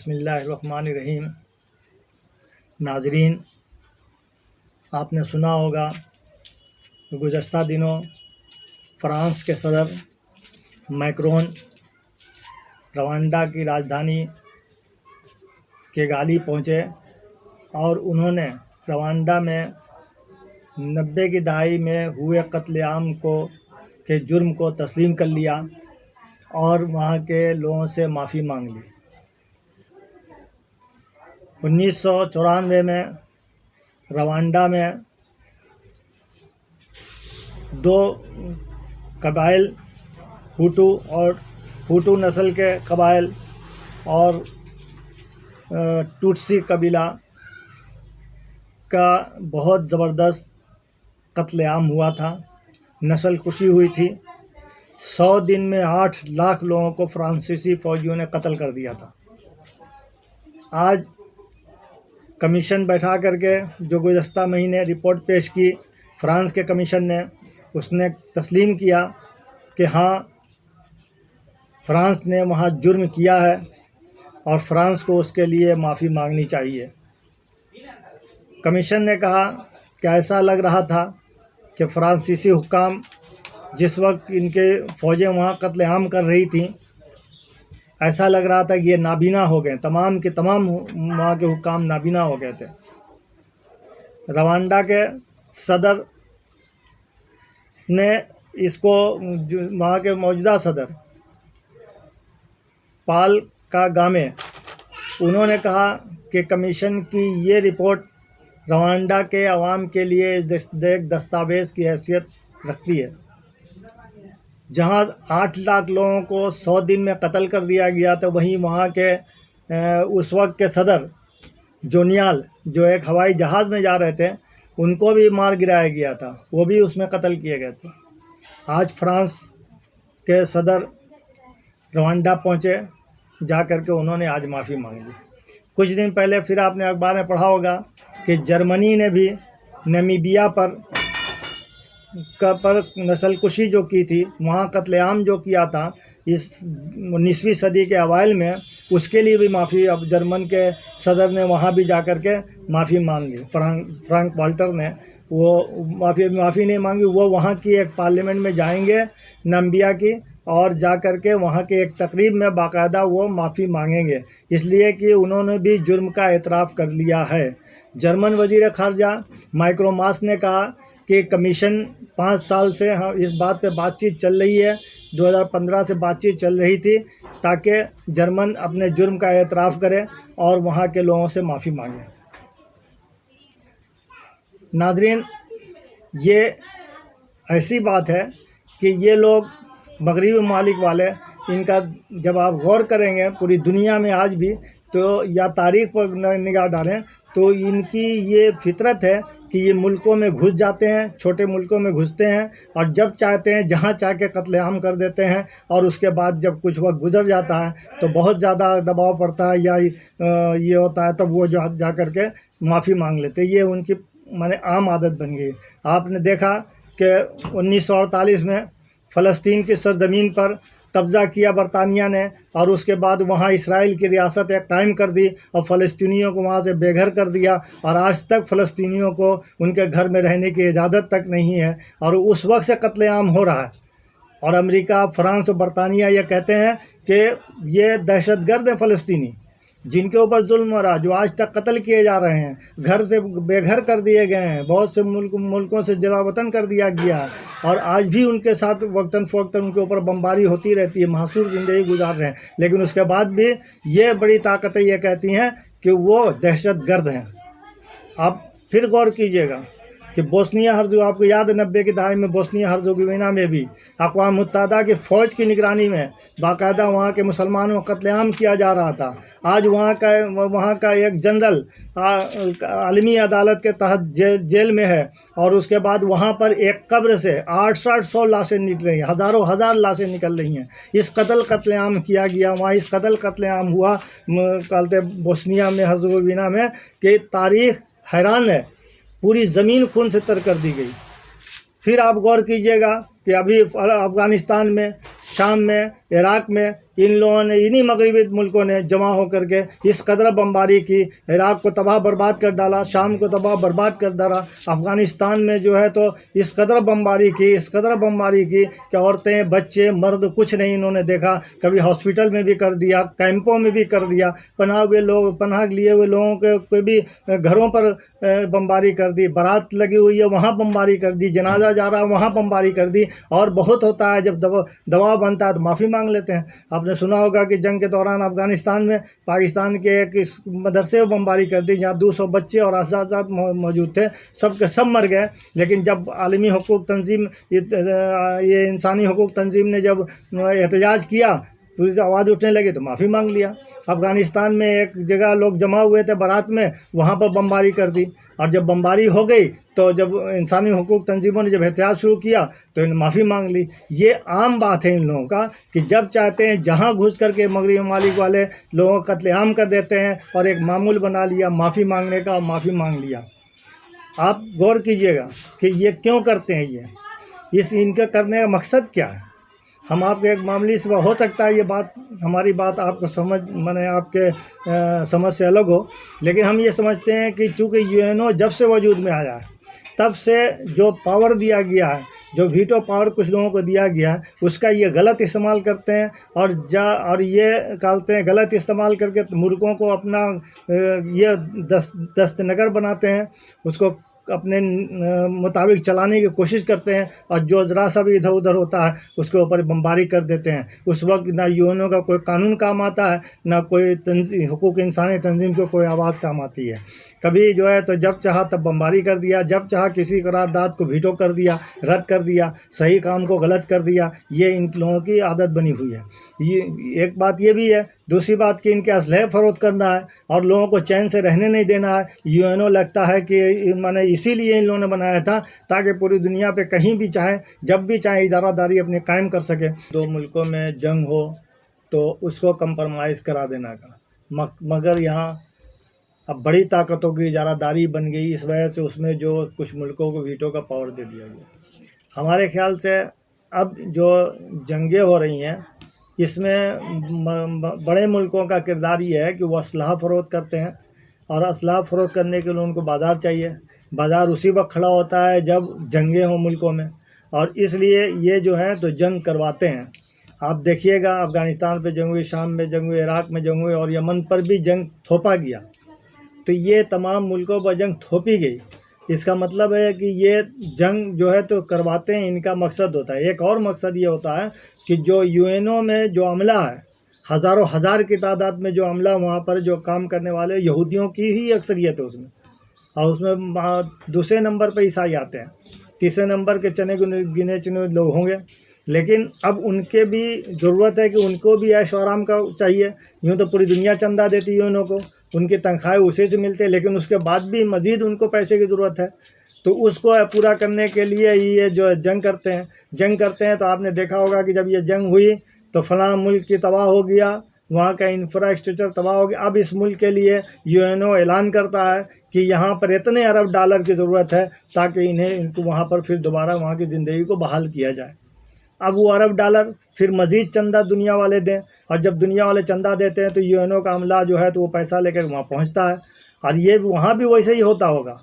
बिस्मिल्लाहिर्रहमानिर्रहीम। नाज़रीन, आपने सुना होगा गुज़श्ता दिनों फ़्रांस के सदर मैक्रोन रवांडा की राजधानी किगाली पहुँचे और उन्होंने रवांडा में 90 की दहाई में हुए कत्लेआम के जुर्म को तस्लीम कर लिया और वहाँ के लोगों से माफ़ी मांग ली। 1994 में रवांडा में 2 कबाइल हुटू नस्ल के कबाइल और टुट्सी कबीला का बहुत ज़बरदस्त कत्लेआम हुआ था, नस्ल कुशी हुई थी। 100 दिन में 8 लाख लोगों को फ्रांसीसी फ़ौजियों ने कत्ल कर दिया था। आज कमीशन बैठा करके जो गुज़श्ता महीने रिपोर्ट पेश की फ्रांस के कमीशन ने, उसने तस्लीम किया कि हाँ, फ्रांस ने वहाँ जुर्म किया है और फ्रांस को उसके लिए माफ़ी मांगनी चाहिए। कमीशन ने कहा कि ऐसा लग रहा था कि फ्रांसीसी हुक्काम जिस वक्त इनके फ़ौजें वहाँ कत्लेआम कर रही थीं, ऐसा लग रहा था कि ये नाबीना हो गए, तमाम के तमाम वहाँ के हुक्काम नाबीना हो गए थे। रवांडा के सदर ने इसको, वहाँ के मौजूदा सदर पाल कागामे, उन्होंने कहा कि कमीशन की ये रिपोर्ट रवांडा के अवाम के लिए एक दस्तावेज़ की हैसियत रखती है। जहाँ 8 लाख लोगों को 100 दिन में कत्ल कर दिया गया, तो वहीं वहाँ के उस वक्त के सदर जोनियाल, जो एक हवाई जहाज़ में जा रहे थे, उनको भी मार गिराया गया था, वो भी उसमें कत्ल किए गए थे। आज फ्रांस के सदर रवांडा पहुँचे, जा कर के उन्होंने आज माफ़ी मांग ली। कुछ दिन पहले फिर आपने अखबार में पढ़ा होगा कि जर्मनी ने भी नामीबिया पर नस्लकुशी जो की थी, वहाँ कत्लेआम जो किया था इस 19वीं सदी के अवाइल में, उसके लिए भी माफ़ी अब जर्मन के सदर ने वहाँ भी जा कर के माफ़ी मांग ली। फ्रैंक वाल्टर ने वो माफ़ी नहीं मांगी, वो वहाँ की एक पार्लियामेंट में जाएंगे नामीबिया की, और जा कर के वहाँ के एक तकरीब में बाकायदा वो माफ़ी मांगेंगे, इसलिए कि उन्होंने भी जुर्म का एतराफ़ कर लिया है। जर्मन वज़ीर ख़ारजा माइक्रो मास ने कहा कि कमीशन 5 साल से इस बात पे बातचीत चल रही है, 2015 से बातचीत चल रही थी, ताकि जर्मन अपने जुर्म का एतराफ़ करे और वहाँ के लोगों से माफ़ी मांगे। नाज़रीन, ये ऐसी बात है कि ये लोग मगरिबी ममालिक वाले, इनका जब आप गौर करेंगे पूरी दुनिया में आज भी, तो या तारीख़ पर निगाह डालें तो इनकी ये फितरत है कि ये मुल्कों में घुस जाते हैं, छोटे मुल्कों में घुसते हैं और जब चाहते हैं जहाँ चाह के कत्लेआम कर देते हैं, और उसके बाद जब कुछ वक्त गुजर जाता है तो बहुत ज़्यादा दबाव पड़ता है या ये होता है, तब वो जो जा कर के माफ़ी मांग लेते हैं। ये उनकी माने आम आदत बन गई। आपने देखा कि 1948 में फ़लस्तीन की सरज़मीन पर कब्ज़ा किया बरतानिया ने, और उसके बाद वहाँ इसराइल की रियासत एक कायम कर दी और फ़लस्तीनियों को वहाँ से बेघर कर दिया, और आज तक फ़लस्तीनियों को उनके घर में रहने की इजाज़त तक नहीं है, और उस वक्त से कत्लेआम हो रहा है। और अमेरिका, फ्रांस और बरतानिया ये कहते हैं कि ये दहशतगर्द हैं फ़लस्तीनी, जिनके ऊपर जुल्म हो रहा, जो आज तक कत्ल किए जा रहे हैं, घर से बेघर कर दिए गए हैं, बहुत से मुल्कों से जलावतन कर दिया गया है, और आज भी उनके साथ वक्तन फ़वक्तन उनके ऊपर बमबारी होती रहती है, महसूर ज़िंदगी गुजार रहे हैं। लेकिन उसके बाद भी ये बड़ी ताकतें ये कहती हैं कि वो दहशतगर्द हैं। आप फिर गौर कीजिएगा कि बोस्निया हर्ज़ोग, आपको याद है 90 की दहाई में बोस्निया हर्ज़ोगोविना में भी अक़वाम मुत्तहिदा की फ़ौज की निगरानी में बाकायदा वहाँ के मुसलमानों को कत्लेआम किया जा रहा था। आज वहाँ का एक जनरल आलमी अदालत के तहत जेल में है, और उसके बाद वहाँ पर एक कब्र से 800 लाशें निकल रही हैं, हज़ार लाशें निकल रही हैं। इस कत्लेआम किया गया वहाँ, इस कत्लेआम हुआ कहते बोस्निया में हर्ज़ोगोविना में, कि तारीख़ हैरान है, पूरी ज़मीन खून से तर कर दी गई। फिर आप गौर कीजिएगा कि अभी अफ़गानिस्तान में शाम में, इराक़ में इन लोगों ने, इन्हीं मगरबी मुल्कों ने जमा होकर के इस कदर बमबारी की, इराक़ को तबाह बर्बाद कर डाला, शाम को तबाह बर्बाद कर डाला, अफ़गानिस्तान में जो है तो इस कदर बमबारी की, इस कदर बमबारी की कि औरतें, बच्चे, मर्द कुछ नहीं इन्होंने देखा। कभी हॉस्पिटल में भी कर दिया, कैंपों में भी कर दिया, पनाह लिए हुए लोगों के कोई भी घरों पर बमबारी कर दी, बारात लगी हुई है वहाँ बमबारी कर दी, जनाजा जा रहा है वहाँ बमबारी कर दी। और बहुत होता है जब दबाव बनता है तो माफ़ी मांग लेते हैं। आपने सुना होगा कि जंग के दौरान अफ़गानिस्तान में पाकिस्तान के एक मदरसे में बमबारी कर दी जहाँ 200 बच्चे और असातिज़ा मौजूद थे, सब के सब मर गए। लेकिन जब आलमी हुकूक तंजीम, ये इंसानी हुकूक तंजीम ने जब एहतजाज किया, पूरी से आवाज़ उठने लगी तो माफ़ी मांग लिया। अफ़गानिस्तान में एक जगह लोग जमा हुए थे बारात में, वहाँ पर बमबारी कर दी। और जब बमबारी हो गई तो जब इंसानी हुकूक तंजीमों ने जब एहतियात शुरू किया तो इन्हें माफ़ी मांग ली। ये आम बात है इन लोगों का कि जब चाहते हैं जहाँ घुस करके मगरबी ममालिक वाले लोगों का कत्लेआम कर देते हैं और एक मामूल बना लिया माफ़ी मांगने का, माफ़ी मांग लिया। आप गौर कीजिएगा कि ये क्यों करते हैं, इनका करने का मकसद क्या है। हम आपके एक मामूली से हो सकता है ये बात, हमारी बात आपको समझ माने आपके समझ से अलग हो, लेकिन हम ये समझते हैं कि चूँकि यूएनओ जब से वजूद में आया है तब से जो पावर दिया गया है, जो वीटो पावर कुछ लोगों को दिया गया है, उसका ये गलत इस्तेमाल करते हैं और ये कहते हैं गलत इस्तेमाल करके मुल्कों को अपना ये दस्तनगर बनाते हैं, उसको अपने मुताबिक चलाने की कोशिश करते हैं और जो ज़रा सा भी इधर उधर होता है उसके ऊपर बमबारी कर देते हैं। उस वक्त ना यूएनओ का कोई कानून काम आता है, ना कोई हुकूक इंसानी तंजीम को कोई आवाज़ काम आती है। कभी जो है तो जब चाहा तब बमबारी कर दिया, जब चाहा किसी करारदाद को वीटो कर दिया, रद्द कर दिया, सही काम को गलत कर दिया। ये इन लोगों की आदत बनी हुई है। ये एक बात ये भी है, दूसरी बात कि इनके असलहे फ़रोख्त करना है और लोगों को चैन से रहने नहीं देना है। यूएनओ लगता है कि माने इसीलिए इन लोगों ने बनाया था ताकि पूरी दुनिया पे कहीं भी चाहे, जब भी चाहे इदारादारी अपने कायम कर सके। दो मुल्कों में जंग हो तो उसको कंप्रोमाइज़ करा देना का, मगर यहाँ अब बड़ी ताकतों की इजारादारी बन गई, इस वजह से उसमें जो कुछ मुल्कों को वीटो का पावर दे दिया गया। हमारे ख्याल से अब जो जंगें हो रही हैं इसमें बड़े मुल्कों का किरदार ये है कि वो असलहा फ़रोख्त करते हैं और असलहा फ़रोख्त करने के लिए उनको बाज़ार चाहिए। बाज़ार उसी वक्त खड़ा होता है जब जंगें हों मुल्कों में, और इसलिए ये जो है तो जंग करवाते हैं। आप देखिएगा अफ़गानिस्तान पे जंग हुई, शाम में जंग हुई, इराक़ में जंग हुई और यमन पर भी जंग थोपा गया। तो ये तमाम मुल्कों पर जंग थोपी गई। इसका मतलब है कि ये जंग जो है तो करवाते हैं, इनका मकसद होता है। एक और मकसद ये होता है कि जो यूएनओ में जो अमला है, हज़ारों हज़ार की तादाद में जो अमला वहाँ पर जो काम करने वाले यहूदियों की ही अक्सरियत है उसमें, और उसमें दूसरे नंबर पर ईसाई आते हैं, तीसरे नंबर के गिने चुने लोग होंगे। लेकिन अब उनके भी ज़रूरत है कि उनको भी ऐश आराम का चाहिए। यूँ तो पूरी दुनिया चंदा देती है यूएनओ को, उनकी तनख्वाहें उसी से मिलते हैं, लेकिन उसके बाद भी मज़ीद उनको पैसे की ज़रूरत है। तो उसको पूरा करने के लिए ये जो जंग करते हैं। तो आपने देखा होगा कि जब ये जंग हुई तो फ़लाँ मुल्क की तबाह हो गया, वहाँ का इंफ्रास्ट्रक्चर तबाह हो गया। अब इस मुल्क के लिए यूएनओ ऐलान करता है कि यहाँ पर इतने अरब डॉलर की ज़रूरत है ताकि इनको वहाँ पर फिर दोबारा वहाँ की ज़िंदगी को बहाल किया जाए। अब वो अरब डॉलर फिर मज़ीद चंदा दुनिया वाले दें, और जब दुनिया वाले चंदा देते हैं तो यूएनओ का अमला जो है तो वो पैसा लेकर वहाँ पहुँचता है। और ये वहाँ भी वैसे ही होता होगा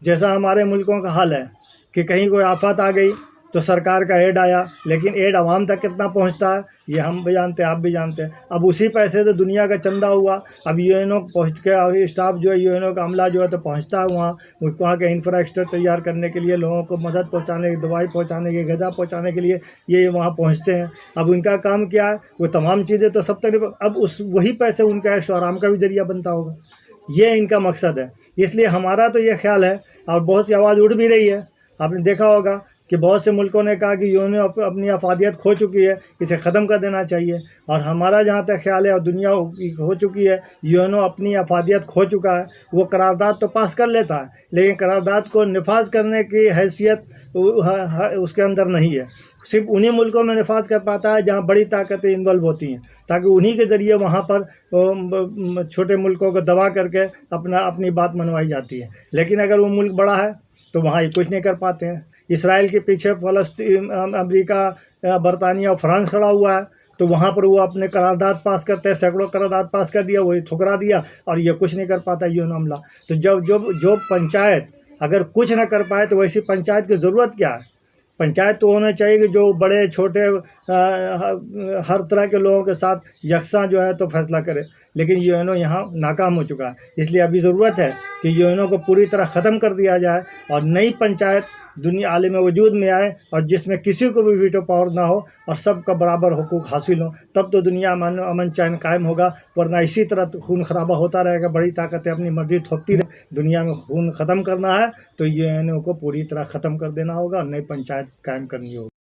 जैसा हमारे मुल्कों का हाल है कि कहीं कोई आफत आ गई तो सरकार का एड आया, लेकिन एड आवाम तक कितना पहुंचता है ये हम भी जानते हैं, आप भी जानते हैं। अब उसी पैसे से दुनिया का चंदा हुआ, अब यूएनओ पहुंच के स्टाफ जो है यूएनओ का अमला जो है तो पहुंचता है वहाँ के इंफ्रास्ट्रक्चर तैयार करने के लिए, लोगों को मदद पहुंचाने की, दवाई पहुंचाने की, ग़िज़ा पहुंचाने के लिए ये वहाँ पहुँचते हैं। अब उनका काम क्या है, वो तमाम चीज़ें तो सब तक, अब वही पैसे उनका ऐश आराम का भी ज़रिया बनता होगा। ये इनका मकसद है। इसलिए हमारा तो ये ख्याल है, और बहुत सी आवाज़ उठ भी रही है, आपने देखा होगा कि बहुत से मुल्कों ने कहा कि यूएनओ अपनी अफादियत खो चुकी है, इसे ख़त्म कर देना चाहिए। और हमारा जहाँ तक ख्याल है, और दुनिया हो चुकी है, यूएनओ अपनी अफादियत खो चुका है। वो करारदाद तो पास कर लेता है, लेकिन करारदाद को नफाज करने की हैसियत उसके अंदर नहीं है। सिर्फ उन्हीं मुल्कों में नफाज कर पाता है जहाँ बड़ी ताकतें इन्वॉल्व होती हैं, ताकि उन्हीं के ज़रिए वहाँ पर छोटे मुल्कों को दबा करके अपनी बात मनवाई जाती है। लेकिन अगर वो मुल्क बड़ा है तो वहाँ ये कुछ नहीं कर पाते हैं। इसराइल के पीछे फ़लस्तीन, अमेरिका, बरतानिया और फ्रांस खड़ा हुआ है, तो वहाँ पर वो अपने करारदाद पास करते हैं, सैकड़ों करारदाद पास कर दिया, वही ठुकरा दिया, और ये कुछ नहीं कर पाता यूएन अमला। तो जो पंचायत अगर कुछ ना कर पाए तो वैसी पंचायत की ज़रूरत क्या है? पंचायत तो होना चाहिए कि जो बड़े छोटे हर तरह के लोगों के साथ यकसा जो है तो फैसला करे, लेकिन यूएनओ यहाँ नाकाम हो चुका है। इसलिए अभी ज़रूरत है कि यूएनओ को पूरी तरह ख़त्म कर दिया जाए और नई पंचायत दुनिया आलम वजूद में आए, और जिसमें किसी को भी वीटो पावर ना हो और सबका बराबर हुकूक हासिल हो, तब तो दुनिया में अमन चैन कायम होगा। वरना इसी तरह खून खराबा होता रहेगा, बड़ी ताकतें अपनी मर्जी थोपती रहे। दुनिया में खून ख़त्म करना है तो यूएनओ को पूरी तरह ख़त्म कर देना होगा और नई पंचायत कायम करनी होगी।